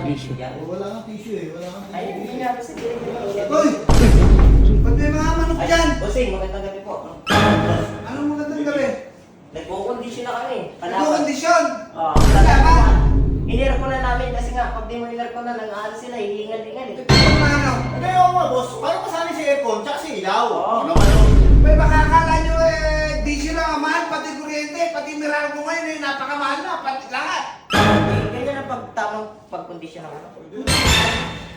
tissue yan. Wala kang tissue eh. Wala kang Ay, tissue. hindi nga kasi direct. Hoy! Ba't may mga manok dyan? Bossing, magandang gabi po. Anong magandang gabi? Nagko-condition na kami. Nagko-kondisyon! Wala ka. Inir ko na namin kasi nga, pag di mo inir ko na, nang-aano sila, hihingal-hingal eh. Ito yung mga ano? Hindi ako nga, boss. Parang masali si aircon, tsaka si ilaw. Oo. Ano naman o? May makakala nyo diesel lang ang mahal, pati kuryente, pati Meralco ngayon napakamahal na, pati lahat. Ganyan ang tamang pag-condition ng ano.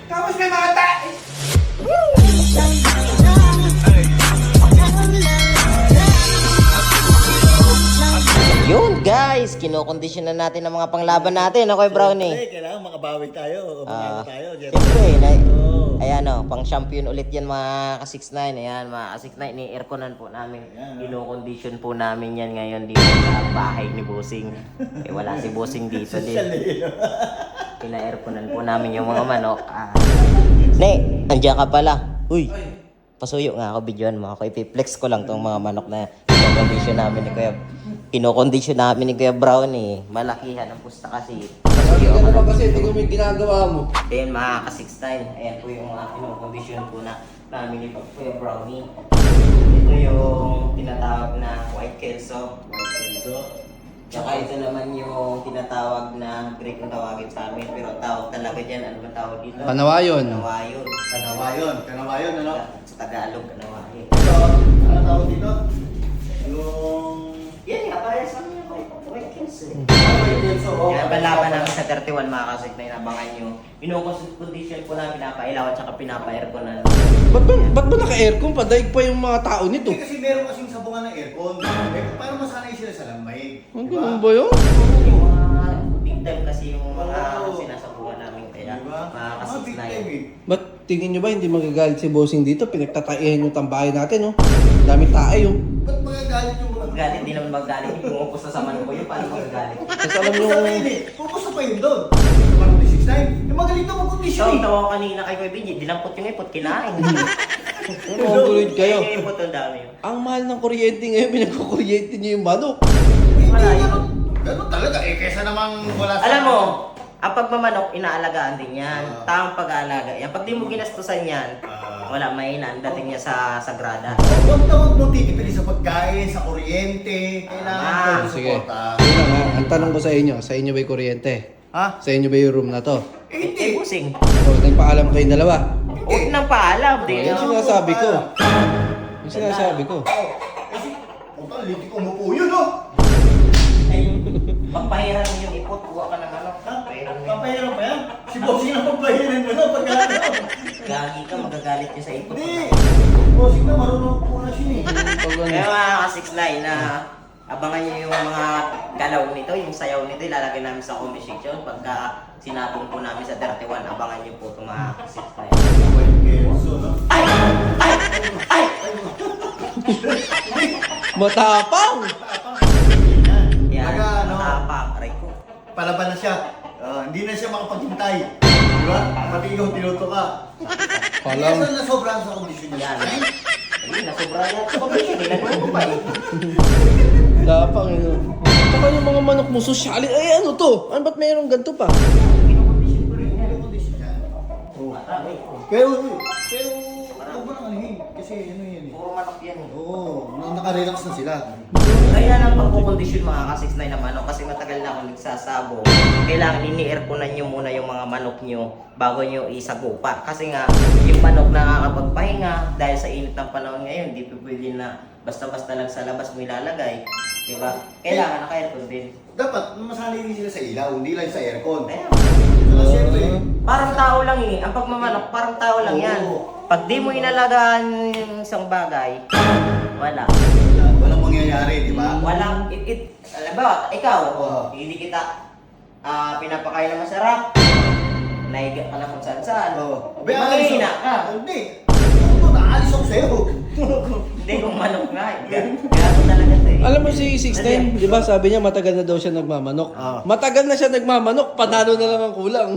Tapos may mga Yun guys, kinokondisyon na natin ang mga panglaban natin. Ako Brownie. Kailangan makabawi tayo. Umaga tayo. Siyempre, ayan o, pang champion ulit yan mga ka-6'9". Ayan, mga ka-6'9, ni-airconan po namin. Kinokondisyon po namin yan ngayon dito sa bahay ni Bossing. Eh, wala si Bossing dito din. Pina-airconan po namin yung mga manok. Ne, andiyan ka pala. Uy, pasuyo nga ako, videoan mo ako. Ipiplex ko lang tong mga manok na kinokondisyon namin ni Kuya. Kinokondisyon namin ni Kuya Brownie. Malakihan ang pusta kasi. Pasuyo Ano ako. ba kasi, tingnan mo yung ginagawa mo. Ayan mga ka-6'9". Ayan po yung mga kinokondisyon po na namin ni Kuya Brownie. Ito yung tinatawag na white kelso. Tsaka ito naman yung tinatawag na Greek ang tawagin sa amin. Pero tawag talaga dyan, ano ba tawag dito? Panawayon. Kanawayon. Kanawayon, ano? Sa Tagalog, kanawayon. Ito, ano tawag dito? Yung... Yan nga, parehas naman yung white kelso. Oo. Kaya balaban namin sa 31 mga ka-6'9", nabangan nyo. Pinokondisyon po namin, pinapailaw at saka pinapa-aircon na. Ba't ba naka-aircon? Padaig pa yung mga tao nito. Hindi kasi meron kasing sabungan ng aircon. Eh, parang masanay sila sa lamay. Ang Di ganun ba? ba yun? Yung mga big time kasi yung mga sinasabuhan namin. Kaya Di ba? mga Mga big time ka-6'9". eh. Ba't tingin nyo ba hindi magagalit si Bossing dito? Pinagtataihan yung tambahay natin, oh. Dami tae, oh. Ba't magagalit yung mga... Galit, di naman magalit. Pumupos na sa manok ko yun, paano magagalit? Kasi alam nyo, Pupusta pa yun eh. Pupusta pa yun doon. Parang 6'9". Yung magaling na mag-condition So, eh. tawa ko kanina kay Kuya Benji, dilampot yung ipot, kinain. Congrade kayo. Yung ipot, ang dami yun. Ang mahal ng kuryente ngayon, pinagkukuryente nyo yung manok. Hindi Wala yun. ganun talaga eh. Kesa namang wala sa... Alam mo, ang pagmamanok, inaalagaan din yan. Ah. Tamang pag-aalaga yan. Pag di mo ginastusan yan, wala, mahina ang dating niya sa sagrada. Huwag na huwag mo titipili sa pagkain, sa kuryente. Kailangan Ah, kayo sige. suporta. Yun na nga, ang tanong ko sa inyo ba yung kuryente? Ha? Sa inyo ba yung room na to? Eh, Eh, busing. O, nagpaalam kayong dalawa. Huwag nang paalam, di. Yung sinasabi ko. Yung sinasabi ko. Kasi, putang litik umupo yun, oh! Ay, pagpahiran mo yung ipot, kuha ka ng ano. Ha? Pahiran mo yun. Papahiran pa yan? Si Bossing ang papahiran mo na pagka ano? Gagi ka, magagalit yun sa ipot. Hindi! Bossing na marunong po na siya eh. Pag ano, Kaya mga ka-6'9" na abangan nyo yung mga galaw nito, yung sayaw nito, ilalagay namin sa comment section. Pagka sinabong po namin sa 31, abangan nyo po itong mga ka-6'9". Kelso, no? Ay! Ay! Ay! matapang! Yan, Baga, ano? matapang. Aray ko. Palaban na siya. Hindi na siya makapaghintay. Di ba? Pati ikaw tinuto ka. Palang. Kaya na sobrang sa kondisyon niya. Yan. Ay, nasobra yan. Pag-isip, nilanuan ko pa eh. Tapang yun. Saka yung mga manok mo, sosyali. Ay, ano to? Ano ba't mayroong ganito pa? Kinukondisyon ko rin yan. Kondisyon niya. Marami. Pero, huwag mo nang anihin. Kasi ano yan eh. Puro manok yan eh. Oo, nakarelax na sila. Kaya lang pagkukondisyon mga ka-6'9" na manok kasi matagal na akong nagsasabong. Kailangan ini-airconan nyo muna yung mga manok nyo bago nyo isagupa. Kasi nga, yung manok nakakapagpahinga dahil sa init ng panahon ngayon, di pwede na basta-basta lang sa labas mo ilalagay. Diba? Kailangan naka-aircon din. Dapat masanay din sila sa ilaw, hindi lang sa aircon. Kaya, Saka siyempre, parang tao lang eh. Ang pagmamanok, parang tao lang yan. Oo. Pag di mo inalagaan yung isang bagay, wala. walang mangyayari, di ba? Walang, alam ba, ikaw, Oo. hindi kita pinapakain ng masarap, naiga ka na kung saan-saan. Oo. Mahina ka. Hindi. Ano, naalis ako sa'yo. Hindi, kung manok nga. Gato talaga ito eh. Alam mo si 6'9", di ba sabi niya matagal na daw siya nagmamanok. Matagal na siya nagmamanok, panalo na lang ang kulang.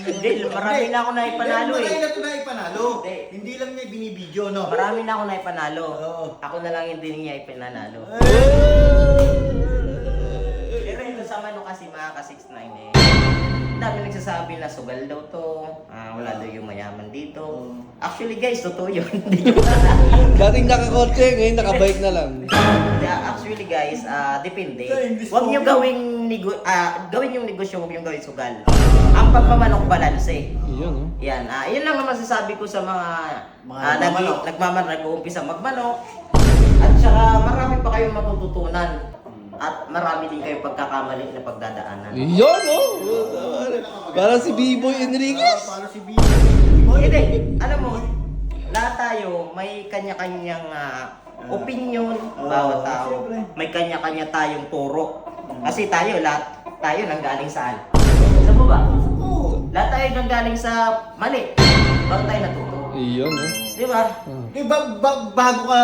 Hindi, marami na ako na ipanalo Hindi, eh. na ito na ipanalo. Hindi. Hindi lang niya binibidyo, no? Marami na ako na ipanalo. Oo. Ako na lang hindi niya ipinanalo. Pero ito sa manok kasi mga ka-6'9" eh. marami nagsasabi na sugal daw to, wala daw yung mayaman dito. Actually guys, totoo yun. Hindi yun. Dating nakakotse, ngayon nakabike na lang. Actually guys, depende. Sa English Huwag po. nyo gawin yung negosyo, huwag nyo gawin sugal. Ang pagmamanok balanse. Iyon, oh. Yan, yun lang ang masasabi ko sa mga, Mga nag-uumpisa magmanok. At saka marami pa kayong matututunan. At marami din kayong pagkakamali na pagdadaanan. Iyon, oh. Parang si B-Boy Enriquez. Para si B. Hindi, alam mo, lahat tayo may kanya-kanyang opinion, bawat tao. Siyempre. May kanya-kanya tayong turo. Kasi lahat tayo nanggaling saan? Sa baba. Oo. Lahat tayo nanggaling sa mali. Bago tayo natuto. Iyon, oh. Di ba? Di ba, bago ka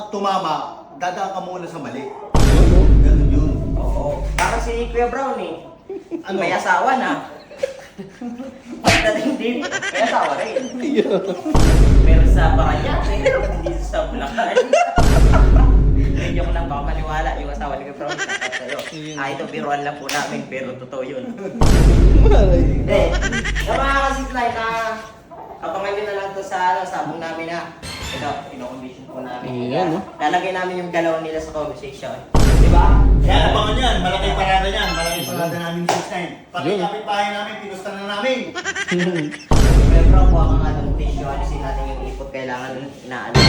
tumama, dadaan ka muna sa mali. Iyon, oh. Ganun yun. Oo. Parang si Kuya Brown eh. Ano? May asawa na. Pagdating din, may asawa rin. Iyon. Meron sa Paranaque, hindi sa Bulacan. Medyo ko lang baka maniwala yung asawa ni Kuya Brown. Sa'yo. Ito biruan lang po namin, pero totoo yun. Maray. Hindi. Sa mga kasiklay na abangan nyo na lang to sa sabong namin na. Ito, ino-condition po namin. Iyan, no? Lalagay namin yung galaw nila sa conversation. Di ba? Yan, abangan yan. Malaking parada yan. Malaking parada namin yung 6-9. Pati Yun. kapitbahay namin, pinusta na namin. Pero bro, kuha ka nga ng tissue. Alisin natin yung ipot. Kailangan inaalis.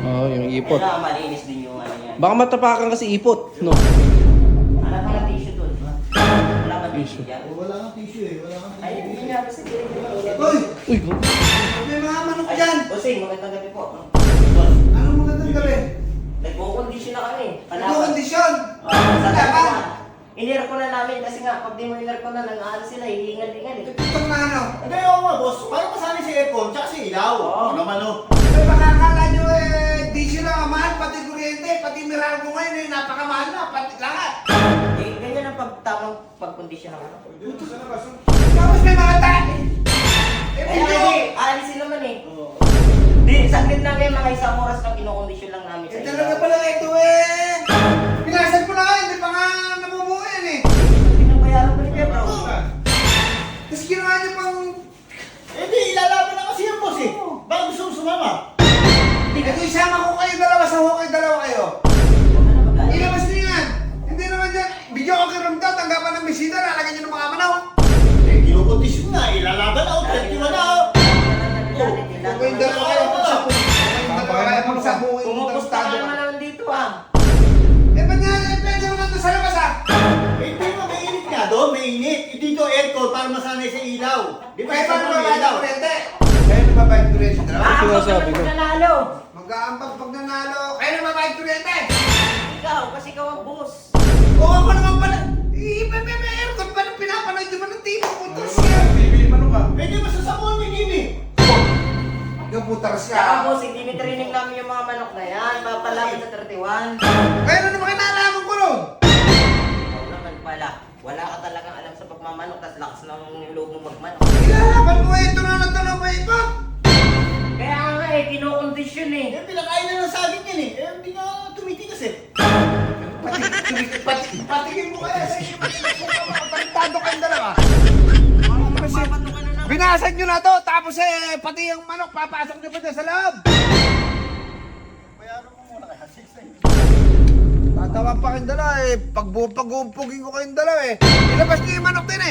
Oh, yung ipot. Kailangan malinis din yung ano yan. Baka matapakan kasi ipot, no? Hanap ka ng tissue dun. Wala ba tissue yan? Wala kang tissue eh. Wala kang Ay, hindi nga. Basta hindi mainit. Uy! Uy, oh. May mga manok Ay, dyan! Bossing, magandang gabi po. Anong magandang gabi? Nagko-condition na kami. Ano kondisyon? Sa Laban? laban. In-air ko na namin kasi nga, pag di mo in-air ko na, nang-aano sila, hihingal-hingal eh. Itong na ano? Hindi, oo nga boss. Parang masali si aircon, tsaka si ilaw. Oo. Ano naman oh. May makakala nyo diesel lang ang mahal, pati kuryente, pati Meralco ngayon napakamahal na, pati lahat. Eh, ganyan ang tamang pag-condition ng ano. Tapos may mga tayo. Kaya hindi, aalisin naman eh. Di, saglit lang kayo, mga isang oras lang kinokondisyon lang namin sa Talaga pala ito Pinasan ko na nga, hindi pa nga namumuo yan eh. Pinabayaran ko ni Kuya Bro. Tapos ginawa niyo pang... Eh di, ilalaban na kasi yan boss eh. Baka gusto mo sumama. Ito isama ko kayo dalawa sa hukay, dalawa kayo. Huwag ka na mag-alis. Ilabas niyo yan. Hindi naman dyan. Video ko kay Ramdao, tanggapan ng bisita, lalagyan niyo ng mga manaw. Eh, kinukondisyon na. Ilalaban na. 31 na. Huwag kayong dalawa kayo pagsabong. Huwag kayong dalawa kayo pagsabong. Pumupusta ka naman naman dito ah. Ba't nga, pwede naman doon sa labas ah. Eh, di ba mainit nga doon? Mainit. Eh, dito aircon para masanay sa ilaw. Di ba Kaya sa paano mga babayad ilaw? ang kuryente? Kaya na babayad ang kuryente dalawa? Ah, sinasabi ko. pag nanalo. Mag-aambag pag nanalo. Kaya na babayad ang kuryente? Ikaw, kasi ikaw ang boss. Oo, ako naman pala. May aircon pa nang pinapanood yung mga TV. Putas ka. Eh, di masasabuhan mo yung TV. Yung putas Saka ka. boss, hindi training namin yung mga manok na yan. Papalapit sa 31. Kaya na naman kinalaman ko nun. Ikaw naman pala. Wala ka talagang alam sa pagmamanok, tas lakas ng loob mo magmanok. Kinalaman ko ito na nagtanong pa ito. Kaya nga eh, kinokondisyon eh. Eh, pinakain na ng saging yan eh. Eh, hindi nga tumitigas eh. Patingin mo kaya sa iyo. Baliktado kayong dalawa. Papato ka na lang. Binasag nyo na to, tapos pati yung manok, papasok nyo pa dyan sa loob. Bayaran mo muna kaya 6 Tatawa pa kayong dalawa pag-uumpugin ko kayong dalawa Ilabas nyo yung manok din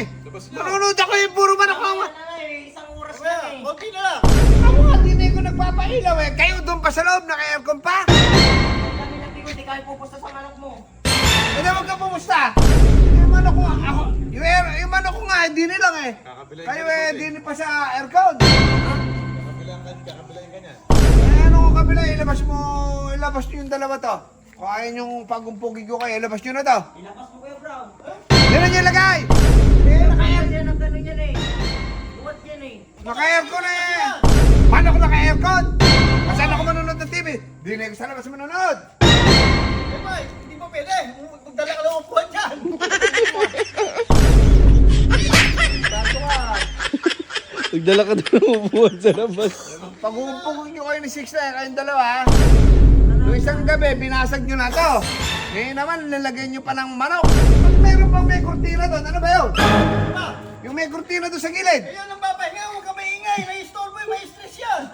Manunod ako yung puro manok Wala mga. na eh, isang oras Kaya, na eh. konti na lang. Ako nga, di na ko nagpapailaw Kayo doon pa sa loob, naka-aircon pa. Pag kami nagtigo, di kayo pupusta sa manok mo. Hindi, wag ka pumusta. Yung manok ko, ako, yung manok ko nga, hindi nilang Kayo hindi ni pa sa aircon. Ano ko kabila, ilabas nyo yung dalawa to. Kung ayaw yung pag-umpugin ko kayo, ilabas nyo na to. Ilabas mo Kuya Brown. Yan na nyo ilagay. Kaya yan ang gano'n yan eh. Buwat yan eh. Naka-aircon Manok naka-aircon. Saan ako manonood ng TV? Di na yung sa labas manonood. Eh, Mike, hindi pa pwede. Magdala ka lang ang upuan dyan. Nagdala ka doon ng upuan sa labas. Pag-uumpugin nyo kayo ni 6 na kayong dalawa. Yung isang gabi, binasag nyo na to. Ngayon naman, lalagyan nyo pa ng manok. Pag meron pang may kortina doon, ano ba yun? Ma, may kurtina doon sa gilid. Ayun ang papahinga, huwag ka maingay. Nai-store mo, may stress yan.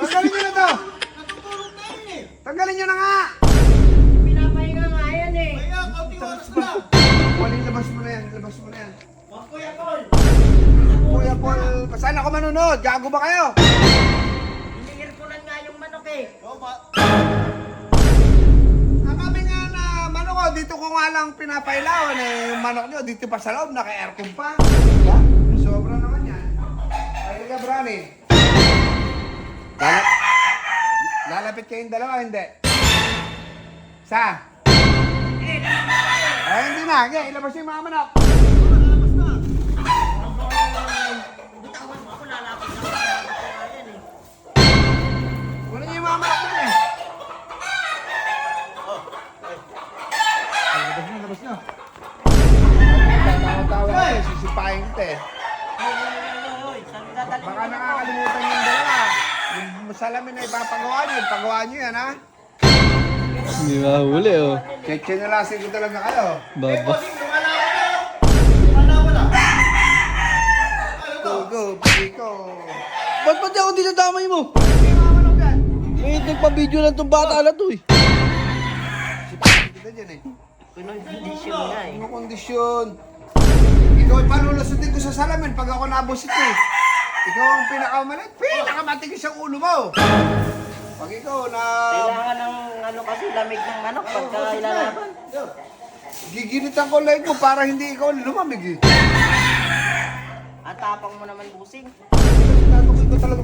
Tanggalin nyo na to. Natutulog na yun eh. Tanggalin nyo na nga. Pinapahinga nga yan eh. Kaya, konting oras na lang. Wali, labas mo na yan. Labas mo na yan. Wag Kuya Paul. Kuya Paul, saan ako manunod? Gago ba kayo? Ini-airconan nga yung manok eh. Kami nga na manok ko, dito ko nga lang pinapailawan eh. Yung manok nyo, dito pa sa loob, naka-aircon pa. Diba? Sobra naman yan. Ay, ka, Brani. Lalapit kayong dalawa, hindi? Sa? Ay, hindi na. Okay, ilabas yung mga manok. Bitawan mo ako, lalapit na ako yan eh. Kunin niyo yung mga manok dun eh. Ay, labas na, labas na. Tawa-tawa ka eh, sisipahin kita eh. Hoy, saan dadalhin Baka mo? nakakalimutan yung dalawa. Yung salamin na ipapagawa nyo, ipagawa nyo yan ha. Hindi mahuli oh. Chenelasin ko talaga kayo. Baba. Go, go, pagi ko. Ba't pati ako dinadamay mo? Hindi mga manok dyan. Eh, nagpa-video lang tong bata na to eh. Sipahin kita dyan eh. Pinoy condition nga eh. Ano kondisyon? Ikaw ay palulusutin ko sa salamin pag ako nabusit eh. Ikaw ang pinakamalit. Pinakamatigas ang ulo mo. Pag ikaw na... Kailangan ng ano kasi lamig ng manok pagka ilalaban. Giginitan ko like mo para hindi ikaw lumamig eh. At tapang mo naman busing. Natukoy ko talaga.